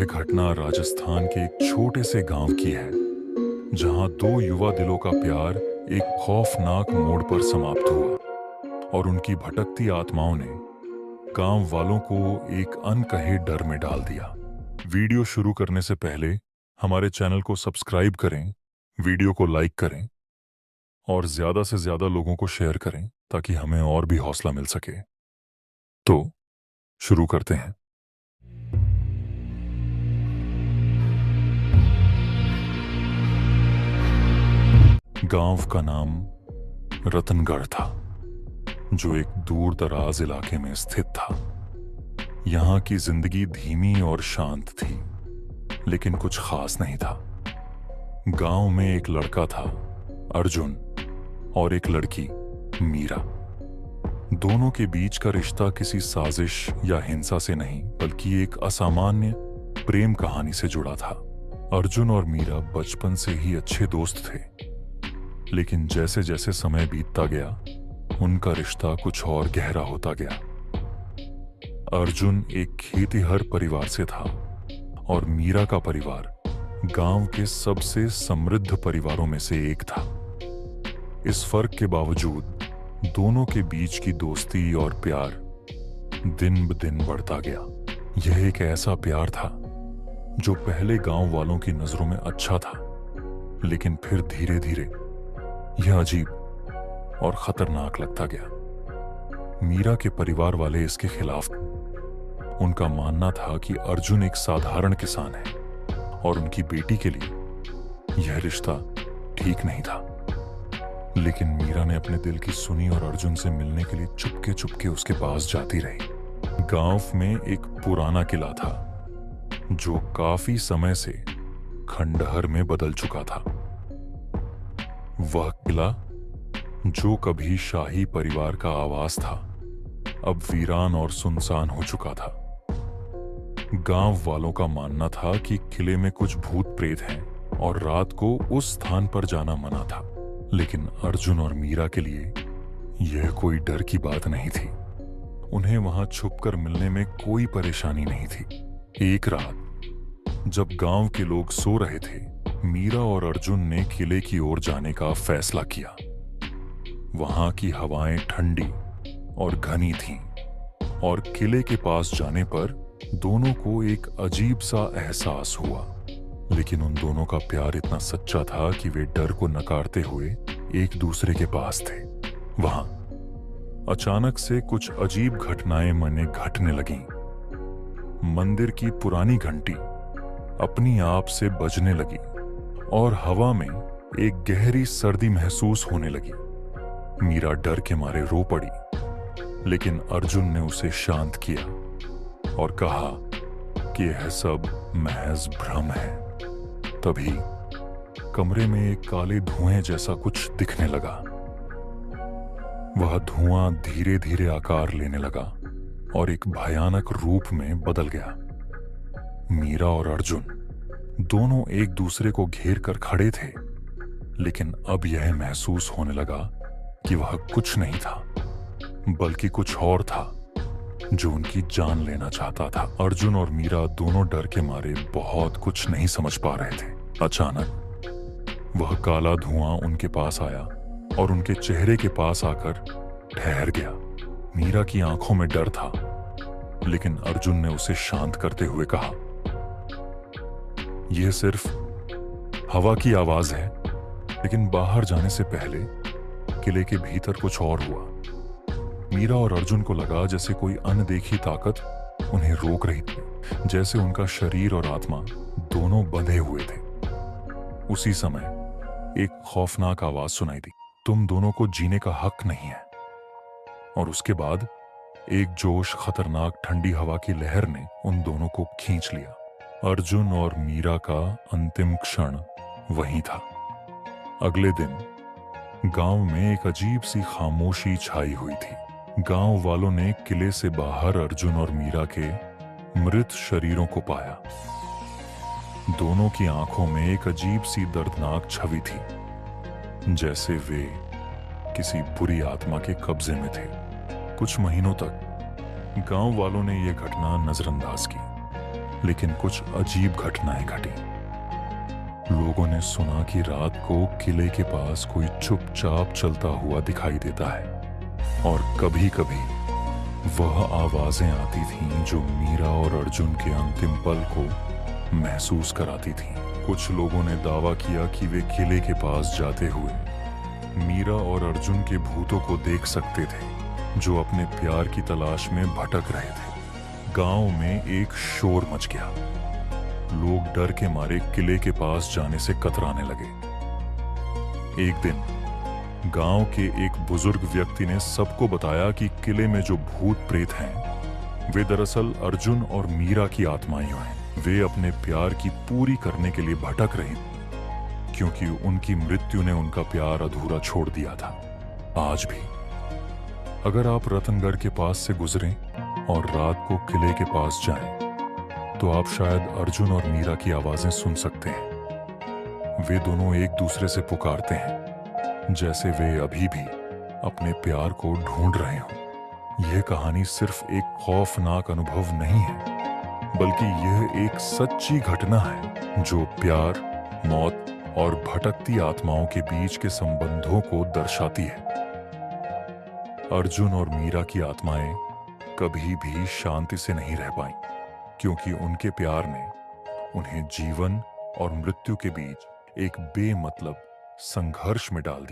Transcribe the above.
यह घटना राजस्थान के एक छोटे से गांव की है, जहां दो युवा दिलों का प्यार एक खौफनाक मोड़ पर समाप्त हुआ और उनकी भटकती आत्माओं ने गांव वालों को एक अनकहे डर में डाल दिया। वीडियो शुरू करने से पहले हमारे चैनल को सब्सक्राइब करें, वीडियो को लाइक करें और ज्यादा से ज्यादा लोगों को शेयर करें ताकि हमें और भी हौसला मिल सके। तो शुरू करते हैं। गांव का नाम रतनगढ़ था, जो एक दूर दराज इलाके में स्थित था। यहाँ की जिंदगी धीमी और शांत थी, लेकिन कुछ खास नहीं था। गांव में एक लड़का था, अर्जुन, और एक लड़की, मीरा। दोनों के बीच का रिश्ता किसी साजिश या हिंसा से नहीं, बल्कि एक असामान्य प्रेम कहानी से जुड़ा था। अर्जुन और मीरा बचपन से ही अच्छे दोस्त थे, लेकिन जैसे जैसे समय बीतता गया, उनका रिश्ता कुछ और गहरा होता गया। अर्जुन एक खेतीहर परिवार से था और मीरा का परिवार गांव के सबसे समृद्ध परिवारों में से एक था। इस फर्क के बावजूद दोनों के बीच की दोस्ती और प्यार दिन ब दिन बढ़ता गया। यह एक ऐसा प्यार था जो पहले गांव वालों की नजरों में अच्छा था, लेकिन फिर धीरे धीरे यह अजीब और खतरनाक लगता गया। मीरा के परिवार वाले इसके खिलाफ थे। उनका मानना था कि अर्जुन एक साधारण किसान है और उनकी बेटी के लिए यह रिश्ता ठीक नहीं था। लेकिन मीरा ने अपने दिल की सुनी और अर्जुन से मिलने के लिए चुपके चुपके उसके पास जाती रही। गांव में एक पुराना किला था, जो काफी समय से खंडहर में बदल चुका था। वह किला, जो कभी शाही परिवार का आवास था, अब वीरान और सुनसान हो चुका था। गांव वालों का मानना था कि किले में कुछ भूत प्रेत हैं और रात को उस स्थान पर जाना मना था। लेकिन अर्जुन और मीरा के लिए यह कोई डर की बात नहीं थी। उन्हें वहां छुपकर मिलने में कोई परेशानी नहीं थी। एक रात जब गांव के लोग सो रहे थे, मीरा और अर्जुन ने किले की ओर जाने का फैसला किया। वहां की हवाएं ठंडी और घनी थीं और किले के पास जाने पर दोनों को एक अजीब सा एहसास हुआ। लेकिन उन दोनों का प्यार इतना सच्चा था कि वे डर को नकारते हुए एक दूसरे के पास थे। वहां अचानक से कुछ अजीब घटनाएं मन में घटने लगीं। मंदिर की पुरानी घंटी अपनी आप से बजने लगी और हवा में एक गहरी सर्दी महसूस होने लगी। मीरा डर के मारे रो पड़ी, लेकिन अर्जुन ने उसे शांत किया और कहा कि यह सब महज भ्रम है। तभी कमरे में एक काले धुएं जैसा कुछ दिखने लगा। वह धुआं धीरे धीरे आकार लेने लगा और एक भयानक रूप में बदल गया। मीरा और अर्जुन दोनों एक दूसरे को घेर कर खड़े थे, लेकिन अब यह महसूस होने लगा कि वह कुछ नहीं था, बल्कि कुछ और था जो उनकी जान लेना चाहता था। अर्जुन और मीरा दोनों डर के मारे बहुत कुछ नहीं समझ पा रहे थे। अचानक वह काला धुआं उनके पास आया और उनके चेहरे के पास आकर ठहर गया। मीरा की आंखों में डर था, लेकिन अर्जुन ने उसे शांत करते हुए कहा, यह सिर्फ हवा की आवाज है। लेकिन बाहर जाने से पहले किले के भीतर कुछ और हुआ। मीरा और अर्जुन को लगा जैसे कोई अनदेखी ताकत उन्हें रोक रही थी, जैसे उनका शरीर और आत्मा दोनों बंधे हुए थे। उसी समय एक खौफनाक आवाज सुनाई दी, तुम दोनों को जीने का हक नहीं है। और उसके बाद एक जोश, खतरनाक ठंडी हवा की लहर ने उन दोनों को खींच लिया। अर्जुन और मीरा का अंतिम क्षण वहीं था। अगले दिन गांव में एक अजीब सी खामोशी छाई हुई थी। गांव वालों ने किले से बाहर अर्जुन और मीरा के मृत शरीरों को पाया। दोनों की आंखों में एक अजीब सी दर्दनाक छवि थी, जैसे वे किसी बुरी आत्मा के कब्जे में थे। कुछ महीनों तक गांव वालों ने यह घटना नजरअंदाज की, लेकिन कुछ अजीब घटनाएं घटी। लोगों ने सुना कि रात को किले के पास कोई चुपचाप चलता हुआ दिखाई देता है और कभी कभी वह आवाजें आती थीं जो मीरा और अर्जुन के अंतिम पल को महसूस कराती थीं। कुछ लोगों ने दावा किया कि वे किले के पास जाते हुए मीरा और अर्जुन के भूतों को देख सकते थे, जो अपने प्यार की तलाश में भटक रहे थे। गांव में एक शोर मच गया। लोग डर के मारे किले के पास जाने से कतराने लगे। एक दिन गांव के एक बुजुर्ग व्यक्ति ने सबको बताया कि किले में जो भूत प्रेत हैं, वे दरअसल अर्जुन और मीरा की आत्माएं हैं। वे अपने प्यार की पूरी करने के लिए भटक रही क्योंकि उनकी मृत्यु ने उनका प्यार अधूरा छोड़ दिया था। आज भी अगर आप रतनगढ़ के पास से गुजरें और रात को किले के पास जाएं, तो आप शायद अर्जुन और मीरा की आवाजें सुन सकते हैं। वे दोनों एक दूसरे से पुकारते हैं जैसे वे अभी भी अपने प्यार को ढूंढ रहे हों। यह कहानी सिर्फ एक खौफनाक अनुभव नहीं है, बल्कि यह एक सच्ची घटना है जो प्यार, मौत और भटकती आत्माओं के बीच के संबंधों को दर्शाती है। अर्जुन और मीरा की आत्माएं कभी भी शांति से नहीं रह पाईं, क्योंकि उनके प्यार ने उन्हें जीवन और मृत्यु के बीच एक बेमतलब संघर्ष में डाल दिया।